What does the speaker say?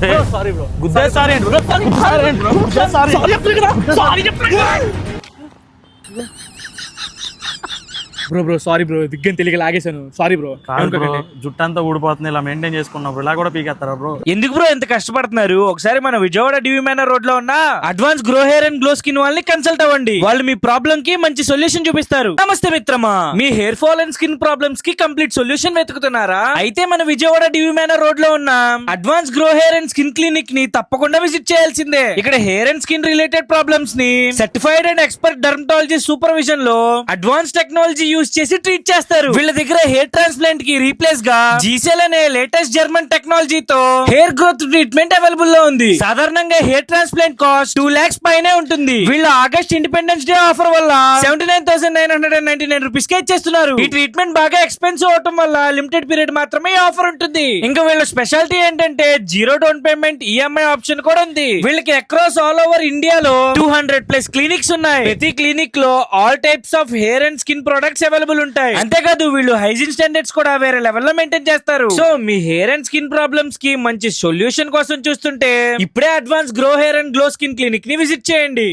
గుద్దే sorry bro. గుద్దే sorry ఏంటి bro? Sorry ఏంటి బ్రో? బ్రో సారీ బ్రో, దిగ్గని తెలియక లాగేశాను. Sorry bro. కాదు బ్రో, జుట్టంతా ఊడిపోతుంది, ఇలా మెయింటైన్ చేసుకున్నావు బ్రో, ఇలా కూడా పీకేస్తారా బ్రో? ఎందుకు బ్రో ఎంత కష్టపడుతున్నారు? ఒకసారి మన విజయవాడ డివి మేనర్ రోడ్ లో ఉన్న advance grow hair and glow skin వాళ్ళని కన్సల్ట్ అవ్వండి. వాళ్ళు మీ ప్రాబ్లం కి మంచి సొల్యూషన్ చూపిస్తారు. నమస్తే మిత్రమా, మీ hair fall and skin problems కి కంప్లీట్ సొల్యూషన్ వెతుకుతున్నారా? అయితే మన విజయవాడ డివి మేనర్ రోడ్ లో ఉన్న advance grow hair and skin clinic ని తప్పకుండా విజిట్ చేయాల్సిందే. ఇక్కడ hair and skin related problems ని certified and expert dermatology supervision లో అడ్వాన్స్ టెక్నాలజీ యూజ్ చేసి ట్రీట్ చేస్తారు. వీళ్ళ దగ్గర హెయిర్ ట్రాన్స్ప్లాంట్ కి రీప్లేస్ గా జీసెల్ అనే లేటెస్ట్ జర్మన్ టెక్నాలజీతో హెయిర్ గ్రోత్ ట్రీట్మెంట్ అవైలబుల్ లో ఉంది. సాధారణంగా హెయిర్ ట్రాన్స్ప్లాంట్ కాస్ట్ 2 lakhs పైనే ఉంటుంది. వీళ్ళ ఆగస్ట్ ఇండిపెండెన్స్ డే ఆఫర్ వల్ల 79,999 రూపీస్ కే ఇచ్చేస్తున్నారు. ఈ ట్రీట్మెంట్ బాగా ఎక్స్పెన్సివ్ అవటం వల్ల లిమిటెడ్ పీరియడ్ మాత్రమే ఆఫర్ ఉంటుంది. ఇంకా వీళ్ళ స్పెషాలిటీ ఏంటంటే 0 డౌన్ పేమెంట్ ఈఎంఐ ఆప్షన్ కూడా ఉంది. వీళ్ళకి అక్రాస్ ఆల్ ఓవర్ ఇండియాలో 200+ క్లినిక్స్ ఉన్నాయి. ప్రతి క్లినిక్ లో all types of hair and skin products available ఉంటాయి. అంతేకాదు వీళ్ళు హైజీన్ స్టాండర్డ్స్ కూడా వేరే లెవెల్ లో మెయింటైన్ చేస్తారు. So me hair and skin problems కి మంచి సొల్యూషన్ కోసం చూస్తుంటే ఇప్పుడే advance grow hair and glow skin clinic ని విజిట్ చేయండి.